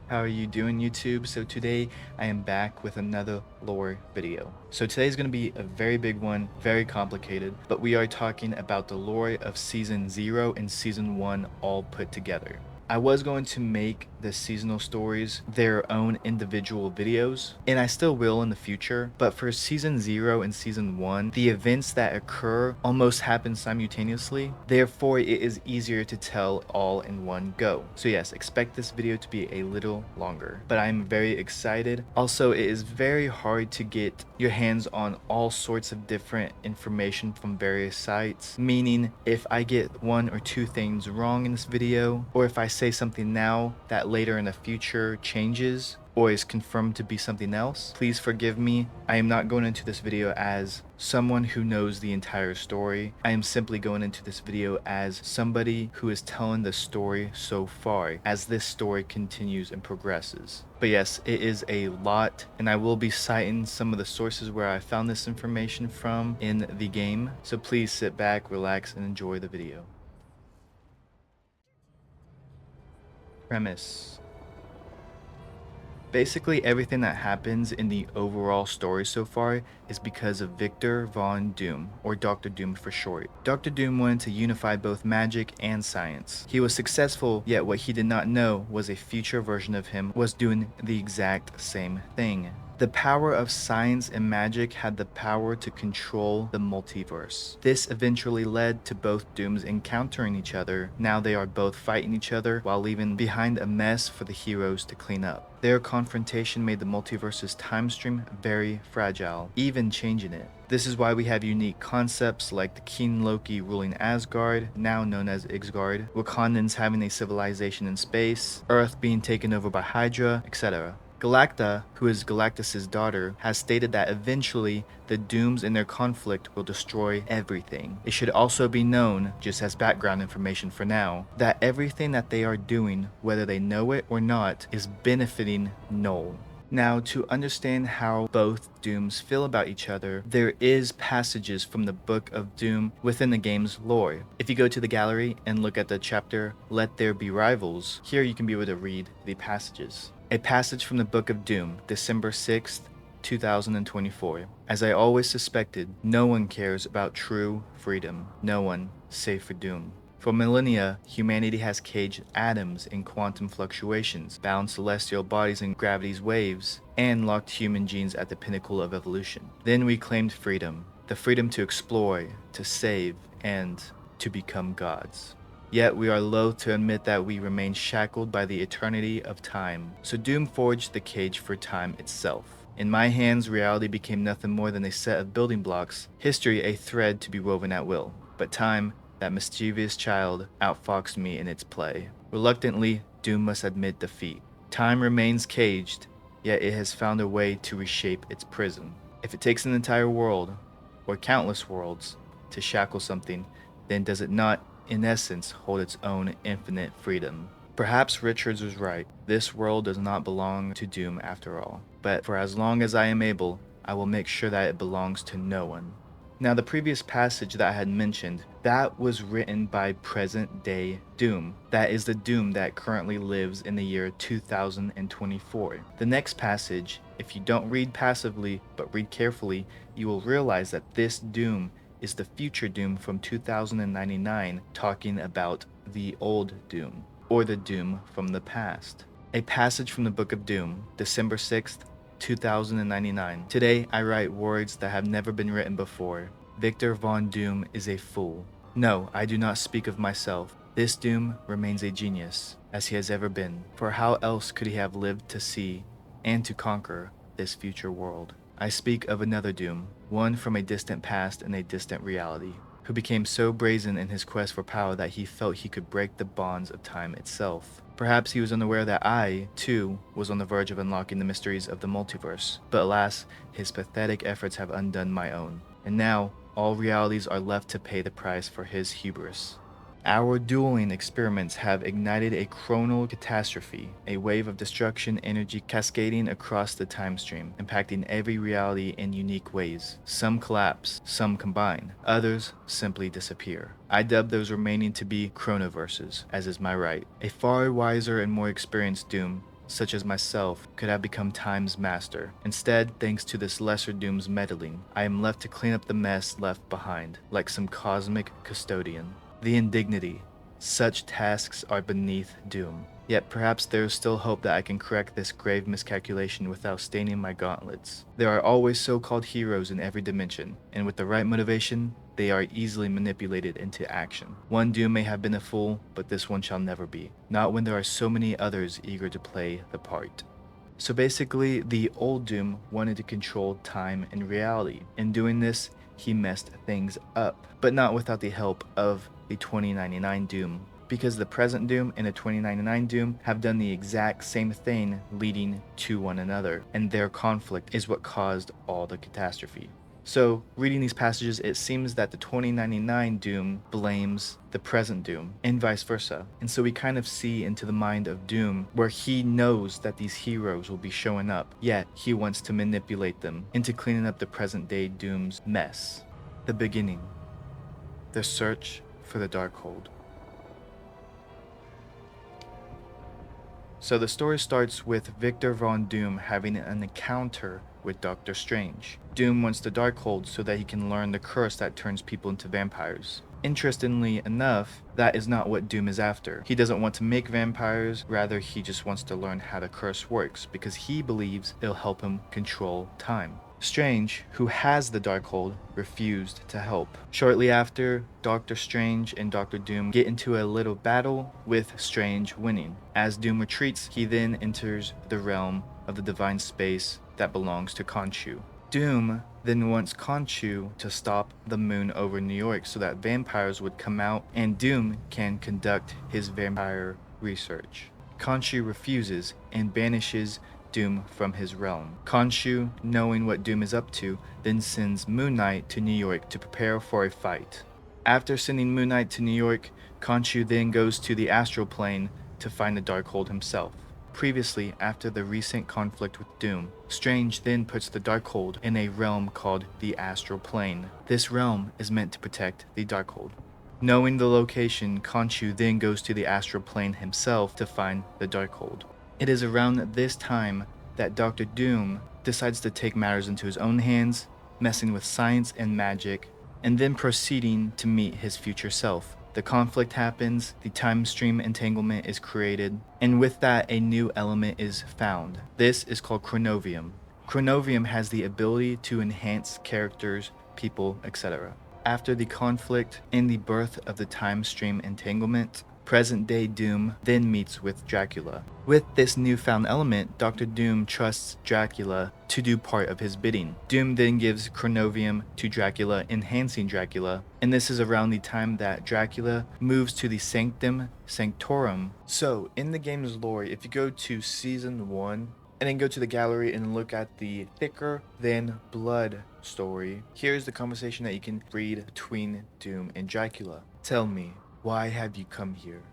How are you doing, YouTube? So today I am back with another lore video. So today's going to be a very big one, very complicated, but we are talking about the lore of Season 0 and Season 1 all put together. I was going to make the seasonal stories their own individual videos, and I still will in the future, but for Season 0 and Season 1, the events that occur almost happen simultaneously, therefore it is easier to tell all in one go. So yes, expect this video to be a little longer, but I'm very excited. Also, it is very hard to get your hands on all sorts of different information from various sites, meaning if I get one or two things wrong in this video, or if I say something now that later in the future changes or is confirmed to be something else, please forgive me. I am not going into this video as someone who knows the entire story. I am simply going into this video as somebody who is telling the story so far as this story continues and progresses. But yes, it is a lot, and I will be citing some of the sources where I found this information from in the game. So please sit back, relax, and enjoy the video. Premise. Basically, everything that happens in the overall story so far is because of Victor Von Doom, or Dr. Doom for short. Dr. Doom wanted to unify both magic and science. He was successful, yet what he did not know was a future version of him was doing the exact same thing. The power of science and magic had the power to control the multiverse. This eventually led to both Dooms encountering each other. Now they are both fighting each other while leaving behind a mess for the heroes to clean up. Their confrontation made the multiverse's time stream very fragile, even changing it. This is why we have unique concepts like the King Loki ruling Asgard, now known as Ixgard, Wakandans having a civilization in space, Earth being taken over by Hydra, etc. Galacta, who is Galactus' daughter, has stated that eventually the Dooms in their conflict will destroy everything. It should also be known, just as background information for now, that everything that they are doing, whether they know it or not, is benefiting Null. Now, to understand how both Dooms feel about each other, there is passages from the Book of Doom within the game's lore. If you go to the gallery and look at the chapter, Let There Be Rivals, here you can be able to read the passages. A passage from the Book of Doom, December 6th, 2024. As I always suspected, no one cares about true freedom. No one, save for Doom. For millennia, humanity has caged atoms in quantum fluctuations, bound celestial bodies in gravity's waves, and locked human genes at the pinnacle of evolution. Then we claimed freedom, the freedom to explore, to save, and to become gods. Yet we are loath to admit that we remain shackled by the eternity of time. So Doom forged the cage for time itself. In my hands, reality became nothing more than a set of building blocks, history a thread to be woven at will. But time, that mischievous child, outfoxed me in its play. Reluctantly, Doom must admit defeat. Time remains caged, yet it has found a way to reshape its prison. If it takes an entire world, or countless worlds, to shackle something, then does it not, in essence, hold its own infinite freedom? Perhaps Richards was right. This world does not belong to Doom after all. But for as long as I am able, I will make sure that it belongs to no one. Now, the previous passage that I had mentioned, that was written by present-day Doom. That is the Doom that currently lives in the year 2024. The next passage, if you don't read passively but read carefully, you will realize that this Doom is the future Doom from 2099 talking about the old Doom, or the Doom from the past. A passage from the Book of Doom, December 6th, 2099. Today, I write words that have never been written before. Victor Von Doom is a fool. No, I do not speak of myself. This Doom remains a genius, as he has ever been. For how else could he have lived to see and to conquer this future world? I speak of another Doom, one from a distant past and a distant reality, who became so brazen in his quest for power that he felt he could break the bonds of time itself. Perhaps he was unaware that I, too, was on the verge of unlocking the mysteries of the multiverse, but alas, his pathetic efforts have undone my own. And now, all realities are left to pay the price for his hubris. Our dueling experiments have ignited a chronal catastrophe, a wave of destruction energy cascading across the time stream, impacting every reality in unique ways. Some collapse, some combine, others simply disappear. I dub those remaining to be chronoverses, as is my right. A far wiser and more experienced Doom such as myself, could have become Time's master. Instead, thanks to this lesser Doom's meddling, I am left to clean up the mess left behind, like some cosmic custodian. The indignity. Such tasks are beneath Doom. Yet perhaps there is still hope that I can correct this grave miscalculation without staining my gauntlets. There are always so-called heroes in every dimension, and with the right motivation, they are easily manipulated into action. One Doom may have been a fool, but this one shall never be. Not when there are so many others eager to play the part. So basically, the old Doom wanted to control time and reality. In doing this, he messed things up, but not without the help of the 2099 Doom, because the present Doom and the 2099 Doom have done the exact same thing, leading to one another, and their conflict is what caused all the catastrophe. So, reading these passages, it seems that the 2099 Doom blames the present Doom, and vice versa. And so we kind of see into the mind of Doom, where he knows that these heroes will be showing up, yet he wants to manipulate them into cleaning up the present day Doom's mess. The beginning. The search for the Darkhold. So the story starts with Victor Von Doom having an encounter with Doctor Strange. Doom wants the Darkhold so that he can learn the curse that turns people into vampires. Interestingly enough, that is not what Doom is after. He doesn't want to make vampires, rather he just wants to learn how the curse works because he believes it'll help him control time. Strange, who has the Darkhold, refused to help. Shortly after, Doctor Strange and Doctor Doom get into a little battle, with Strange winning. As Doom retreats, he then enters the realm of the divine space that belongs to Khonshu. Doom then wants Khonshu to stop the moon over New York so that vampires would come out and Doom can conduct his vampire research. Khonshu refuses and banishes Doom from his realm. Khonshu, knowing what Doom is up to, then sends Moon Knight to New York to prepare for a fight. After sending Moon Knight to New York, Khonshu then goes to the astral plane to find the Darkhold himself. Previously, after the recent conflict with Doom, Strange then puts the Darkhold in a realm called the Astral Plane. This realm is meant to protect the Darkhold. Knowing the location, Khonshu then goes to the Astral Plane himself to find the Darkhold. It is around this time that Doctor Doom decides to take matters into his own hands, messing with science and magic, and then proceeding to meet his future self. The conflict happens, the time stream entanglement is created, and with that a new element is found. This is called Chronovium. Chronovium has the ability to enhance characters, people, etc. After the conflict and the birth of the time stream entanglement, present-day Doom then meets with Dracula. With this newfound element, Doctor Doom trusts Dracula to do part of his bidding. Doom then gives Chronovium to Dracula, enhancing Dracula, and this is around the time that Dracula moves to the Sanctum Sanctorum. So, in the game's lore, if you go to Season 1, and then go to the gallery and look at the Thicker Than Blood story, here's the conversation that you can read between Doom and Dracula. Tell me, why have you come here?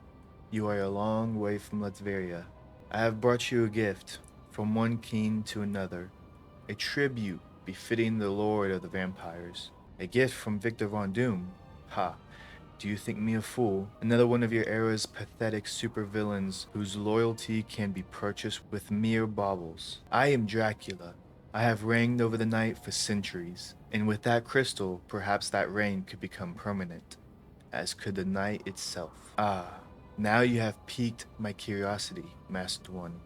You are a long way from Latveria. I have brought you a gift, from one king to another, a tribute befitting the lord of the vampires. A gift from Victor Von Doom. Ha, do you think me a fool? Another one of your era's pathetic supervillains whose loyalty can be purchased with mere baubles. I am Dracula. I have reigned over the night for centuries, and with that crystal, perhaps that reign could become permanent, as could the night itself. Ah, now you have piqued my curiosity, Masked One.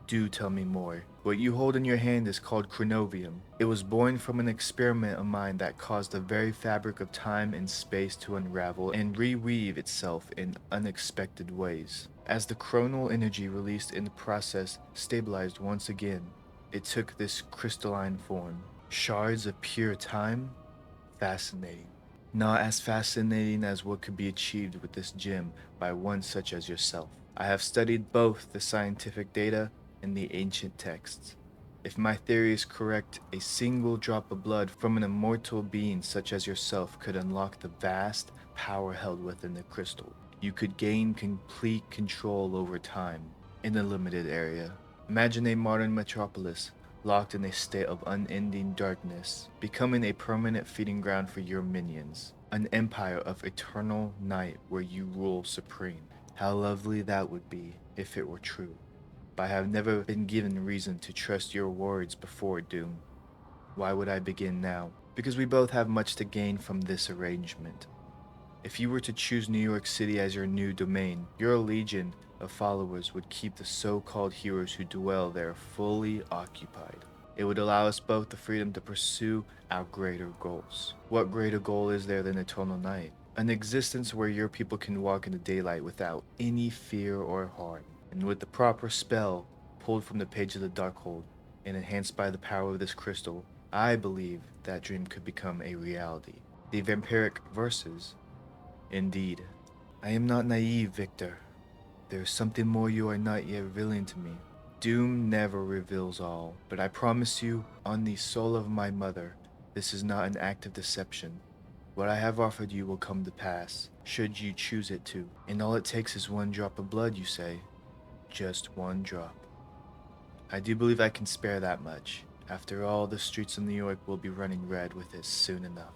Do tell me more. What you hold in your hand is called Chronovium. It was born from an experiment of mine that caused the very fabric of time and space to unravel and reweave itself in unexpected ways. As the chronal energy released in the process stabilized once again, it took this crystalline form. Shards of pure time? Fascinating. Not as fascinating as what could be achieved with this gem by one such as yourself. I have studied both the scientific data and the ancient texts. If my theory is correct, a single drop of blood from an immortal being such as yourself could unlock the vast power held within the crystal. You could gain complete control over time in a limited area. Imagine a modern metropolis locked in a state of unending darkness, becoming a permanent feeding ground for your minions. An empire of eternal night where you rule supreme. How lovely that would be if it were true. but I have never been given reason to trust your words before, Doom. Why would I begin now? Because we both have much to gain from this arrangement. If you were to choose New York City as your new domain, your legion of followers would keep the so-called heroes who dwell there fully occupied. It would allow us both the freedom to pursue our greater goals. What greater goal is there than eternal night? An existence where your people can walk in the daylight without any fear or harm. And with the proper spell pulled from the page of the Darkhold and enhanced by the power of this crystal, I believe that dream could become a reality. The vampiric verses. Indeed. I am not naive, Victor. There is something more you are not yet revealing to me. Doom never reveals all, but I promise you, on the soul of my mother, this is not an act of deception. What I have offered you will come to pass, should you choose it to. And all it takes is one drop of blood, you say. Just one drop. I do believe I can spare that much. After all, the streets of New York will be running red with it soon enough.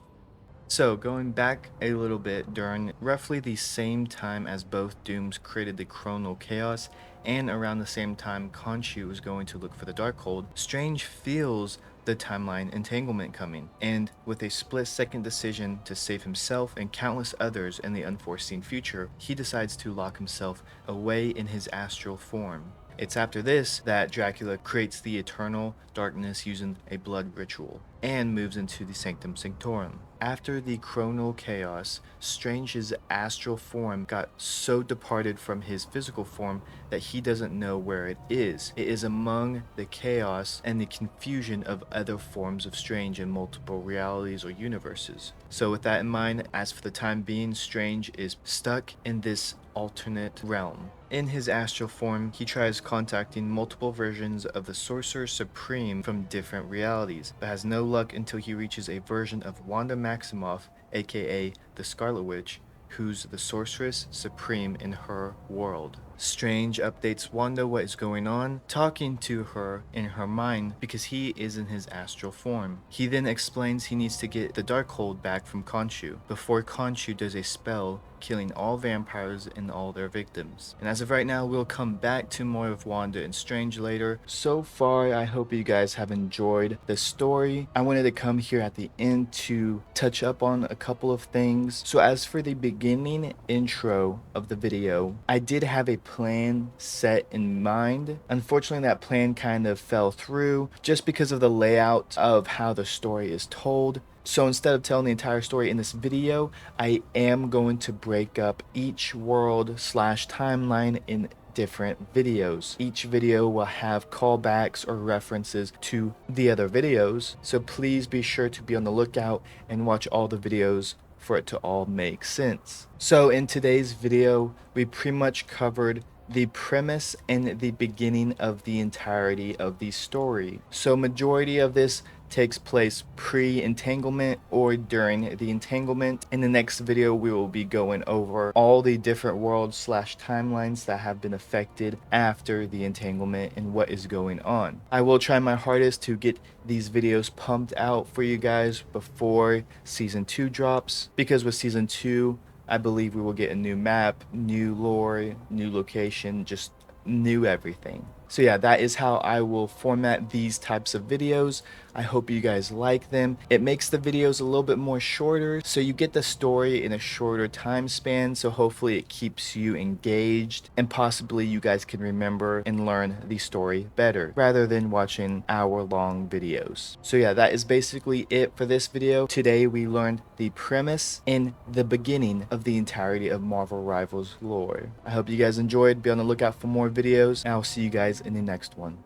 So, going back a little bit, during roughly the same time as both Dooms created the Chronal Chaos, and around the same time Khonshu was going to look for the Darkhold, Strange feels the timeline entanglement coming, and with a split-second decision to save himself and countless others in the unforeseen future, he decides to lock himself away in his astral form. It's after this that Dracula creates the eternal darkness using a blood ritual, and moves into the Sanctum Sanctorum. After the Chronal Chaos, Strange's astral form got so departed from his physical form that he doesn't know where it is. It is among the chaos and the confusion of other forms of Strange in multiple realities or universes. So with that in mind, as for the time being, Strange is stuck in this alternate realm. In his astral form, he tries contacting multiple versions of the Sorcerer Supreme from different realities, but has no luck until he reaches a version of Wanda Maximoff, aka the Scarlet Witch, who's the Sorceress Supreme in her world. Strange updates Wanda what is going on, talking to her in her mind because he is in his astral form. He then explains he needs to get the Darkhold back from Khonshu before Khonshu does a spell killing all vampires and all their victims. And as of right now, we'll come back to more of Wanda and Strange later. So far, I hope you guys have enjoyed the story. I wanted to come here at the end to touch up on a couple of things. So as for the beginning intro of the video, I did have a plan set in mind. Unfortunately, that plan kind of fell through just because of the layout of how the story is told. So instead of telling the entire story in this video, I am going to break up each world / timeline in different videos. Each video will have callbacks or references to the other videos, so please be sure to be on the lookout and watch all the videos for it to all make sense. So in today's video, we pretty much covered the premise and the beginning of the entirety of the story. So majority of this takes place pre-entanglement or during the entanglement. In the next video, we will be going over all the different worlds / timelines that have been affected after the entanglement and what is going on. I will try my hardest to get these videos pumped out for you guys before season 2 drops, because with season 2, I believe we will get a new map, new lore, new location, just new everything. So yeah, that is how I will format these types of videos. I hope you guys like them. It makes the videos a little bit more shorter, so you get the story in a shorter time span, so hopefully it keeps you engaged and possibly you guys can remember and learn the story better rather than watching hour-long videos. So yeah, that is basically it for this video. Today we learned the premise and the beginning of the entirety of Marvel Rivals lore. I hope you guys enjoyed. Be on the lookout for more videos, and I'll see you guys in the next one.